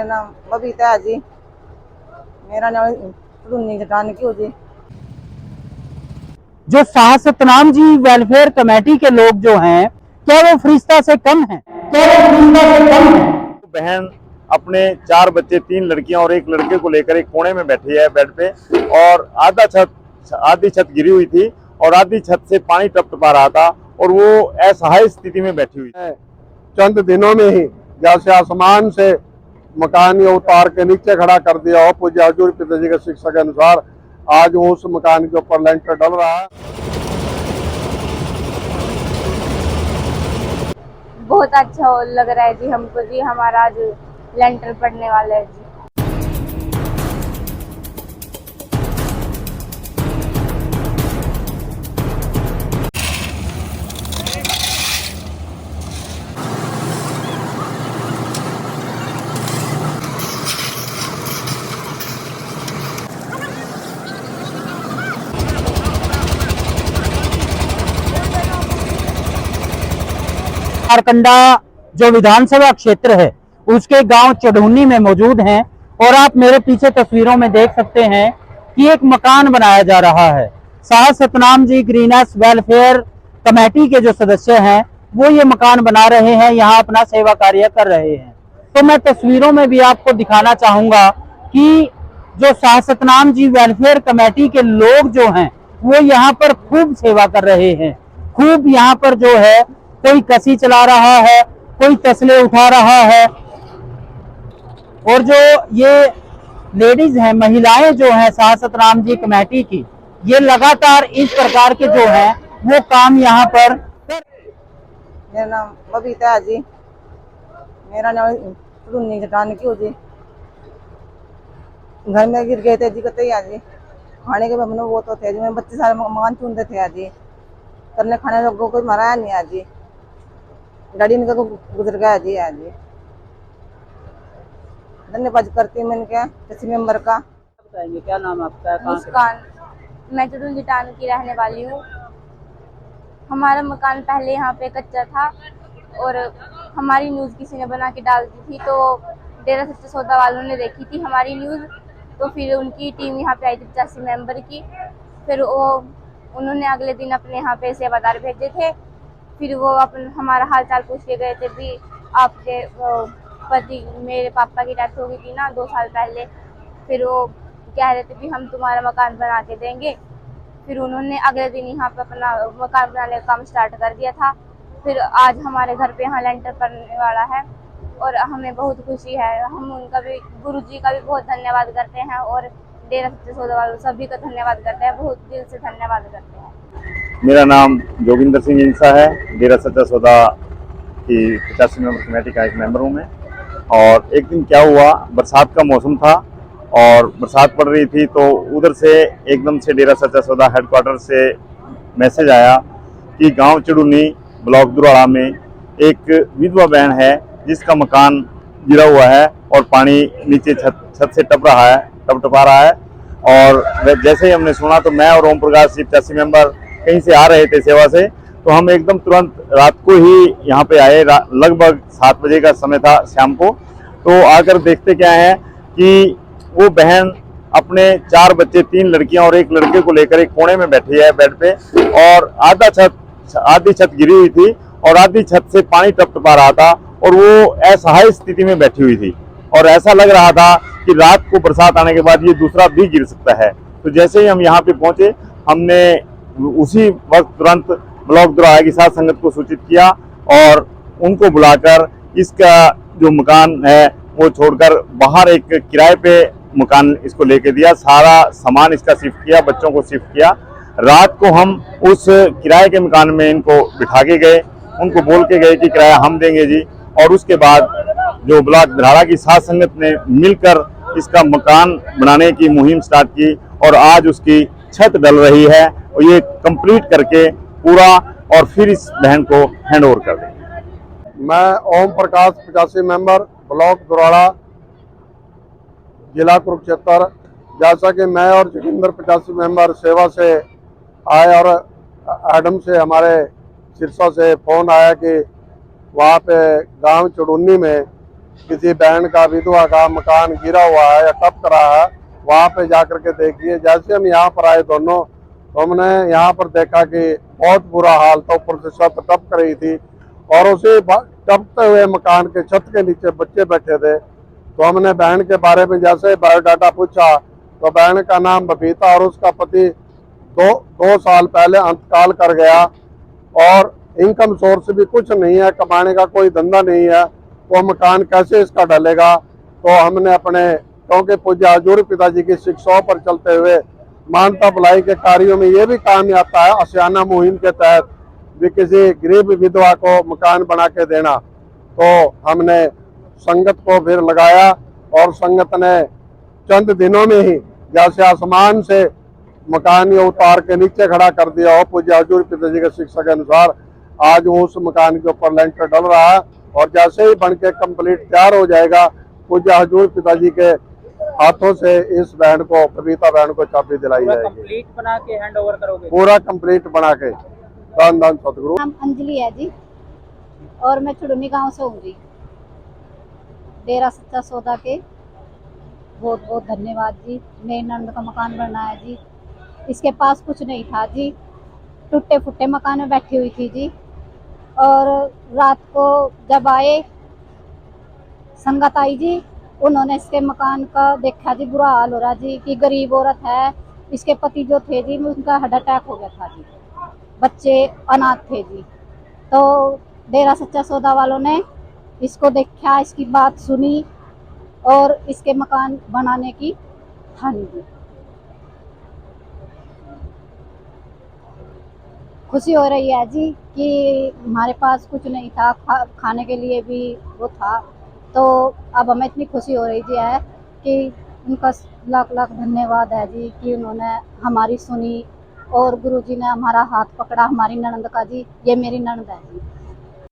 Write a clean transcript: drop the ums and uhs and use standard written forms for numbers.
मेरा नाम बबीता है जी। मेरा नाम रुन्नी जटान की हो जी। जो शाह सतनाम जी वेलफेयर कमेटी के लोग जो हैं, क्या वो फरिश्ता से कम हैं? क्या वो फरिश्ता से कम हैं? बहन अपने 4 बच्चे, 3 लड़कियां और 1 लड़के को लेकर एक कोने में बैठी है बेड पे, और आधी छत गिरी हुई थी और आधी छत से पानी टपटपा रहा था और वो असहाय स्थिति में बैठी हुई है। चंद दिनों में ही जैसे आसमान से मकान ये उतार के नीचे खड़ा कर दिया हो, पूज्य हजूर पिताजी की शिक्षा के अनुसार आज उस मकान के ऊपर लेंटर डल रहा है। बहुत अच्छा लग रहा है जी हमको जी, हमारा आज लेंटर पड़ने वाला है जी। कारकंडा जो विधानसभा क्षेत्र है उसके गांव चढ़ूनी में मौजूद हैं, और आप मेरे पीछे तस्वीरों में देख सकते हैं कि एक मकान बनाया जा रहा है। Shah Satnam ji greens welfare committee के जो सदस्य हैं वो ये मकान बना रहे हैं, यहाँ अपना सेवा कार्य कर रहे हैं। तो मैं तस्वीरों में भी आपको दिखाना चाहूंगा कि जो शाह सतनाम जी वेलफेयर कमेटी के लोग जो हैं वो यहाँ पर खूब सेवा कर रहे हैं। खूब यहाँ पर जो है कोई कसी चला रहा है, कोई तसले उठा रहा है, और जो ये लेडीज हैं, महिलाएं जो हैं शाह सतनाम जी कमेटी की, ये लगातार इस प्रकार के जो हैं वो काम यहाँ पर। मेरा नाम बबीता है जी। मेरा नाम रुन्नी जटान की हो जी। घर में गिर गए थे जी, कतई आज जी खाने के बबनों वो तो थे जी, मैं 25 साल मकान चुनते थे आज जी, करने खाने लोगों को मराया नहीं आज जी, गाड़ी इनका गुजर गया जी आज जी। धन्यवाद करती हूँ मैं इनके किसी मेंबर का। बताएंगे क्या नाम आपका? मुस्कान, मैं चुड़ूल जिटान की रहने वाली हूँ। हमारा मकान पहले यहाँ पे कच्चा था और हमारी न्यूज़ किसी ने बना के डाल दी थी, तो डेरा सच्चा सौदा वालों ने देखी थी हमारी न्यूज़, तो फिर उनकी टीम यहाँ पे आई थी 85 मेंबर की। फिर उन्होंने अगले दिन अपने यहाँ पे सेवादार भेजे थे। फिर वो हमारा हाल चाल पूछ के गए थे भी आपके पति, मेरे पापा की डेथ हो गई थी ना 2 साल पहले, फिर वो कह रहे थे कि हम तुम्हारा मकान बना के देंगे। फिर उन्होंने अगले दिन यहाँ पे अपना मकान बनाने का काम स्टार्ट कर दिया था। फिर आज हमारे घर पे यहाँ लेंटर पड़ने वाला है और हमें बहुत खुशी है। हम उनका भी, गुरुजी का भी बहुत धन्यवाद करते हैं और डेरा सच्चा सौदा वालों सभी का धन्यवाद करते हैं, बहुत दिल से धन्यवाद करते हैं। मेरा नाम जोगिंदर सिंह इंसा है। डेरा सच्चा सौदा की 85 मेंबर कमेटी का एक मेंबर हूँ मैं। और एक दिन क्या हुआ, बरसात का मौसम था और बरसात पड़ रही थी, तो उधर से एकदम से डेरा सच्चा सौदा हेडक्वार्टर से मैसेज आया कि गांव चढ़ूनी ब्लॉक दुराड़ा में एक विधवा बहन है जिसका मकान गिरा हुआ है और पानी नीचे छत से टपटपा रहा है। और जैसे ही हमने सुना तो मैं और ओम प्रकाश जी 85 मेंबर कहीं से आ रहे थे सेवा से, तो हम एकदम तुरंत रात को ही यहाँ पे आए। लगभग 7 बजे का समय था शाम को। तो आकर देखते क्या है कि वो बहन अपने 4 बच्चे, 3 लड़कियां और 1 लड़के को लेकर एक कोने में बैठी है बेड पे, और आधी छत गिरी हुई थी और आधी छत से पानी टपटपा रहा था और वो असहाय स्थिति में बैठी हुई थी। और ऐसा लग रहा था कि रात को बरसात आने के बाद ये दूसरा भी गिर सकता है। तो जैसे ही हम यहाँ पे पहुंचे, हमने उसी वक्त तुरंत ब्लॉक दुराड़ा की साथ संगत को सूचित किया और उनको बुलाकर इसका जो मकान है वो छोड़कर बाहर एक किराए पे मकान इसको लेके दिया। सारा सामान इसका शिफ्ट किया, बच्चों को शिफ्ट किया। रात को हम उस किराए के मकान में इनको बिठा के गए, उनको बोल के गए कि किराया हम देंगे जी। और उसके बाद जो ब्लॉक दुराड़ा की साथ संगत ने मिलकर इसका मकान बनाने की मुहिम स्टार्ट की और आज उसकी छत डल रही है और ये कंप्लीट करके पूरा और फिर इस बहन को हैंड ओवर कर देंगे। मैं ओम प्रकाश 85 मेंबर ब्लॉक दुराड़ा जिला कुरुक्षेत्र, जैसा कि मैं और जोगिंदर 85 मेंबर सेवा से आए और एडम से हमारे सिरसा से फ़ोन आया कि वहाँ पे गांव चढ़ूनी में किसी बहन का विधवा का मकान गिरा हुआ है या टप रहा है, वहाँ पे जाकर के देखिए। जैसे हम यहाँ पर आए दोनों, तो हमने यहाँ पर देखा कि बहुत बुरा हाल था, ऊपर से छत टपक रही थी और उसी टपकते हुए मकान के छत के नीचे बच्चे बैठे थे। तो हमने बहन के बारे में जैसे बायोडाटा पूछा तो बहन का नाम बबीता और उसका पति दो साल पहले अंतकाल कर गया और इनकम सोर्स भी कुछ नहीं है, कमाने का कोई धंधा नहीं है, वो मकान कैसे इसका ढलेगा। तो हमने अपने, क्योंकि पूज्य हजूर पिताजी की शिक्षाओं पर चलते हुए मानवता भलाई के कार्यों में ये भी काम आता है, आशियाना मुहिम के तहत भी किसी गरीब विधवा को मकान बना के देना। तो हमने संगत को फिर लगाया और संगत ने चंद दिनों में ही जैसे आसमान से मकान ये उतार के नीचे खड़ा कर दिया हो। पूज्य हजूर पिताजी की शिक्षा के अनुसार आज उस मकान के ऊपर लेंटर डल रहा है और जैसे ही बन के कंप्लीट तैयार हो जाएगा, पूज्य हजूर पिताजी के हाथों से इस बहन को, बबीता बहन को चाबी दिलाई जाएगी। कंप्लीट बना के हैंड ओवर करोगे? पूरा कंप्लीट बना के। धन धन सतगुरु। नाम अंजलि है जी और मैं चुड़नी गांव से हूँ जी। डेरा सच्चा सौदा के बहुत बहुत धन्यवाद जी। मेरी नंद का मकान बना है जी। इसके पास कुछ नहीं था जी, टूटे फुटे मकान में बैठी हुई थी जी। और रात को जब आए संगत आई जी, उन्होंने इसके मकान का देखा जी, बुरा हाल हो रहा जी कि गरीब औरत है। इसके पति जो थे जी, उनका हार्ट अटैक हो गया था जी, बच्चे अनाथ थे जी। तो डेरा सच्चा सौदा वालों ने इसको देखा, इसकी बात सुनी और इसके मकान बनाने की ठानी दी। खुशी हो रही है जी कि हमारे पास कुछ नहीं था, खाने के लिए भी वो था। तो अब हमें इतनी खुशी हो रही जी है कि उनका लाख लाख धन्यवाद है जी कि उन्होंने हमारी सुनी और गुरुजी ने हमारा हाथ पकड़ा, हमारी ननंद का जी। ये मेरी ननंद है जी।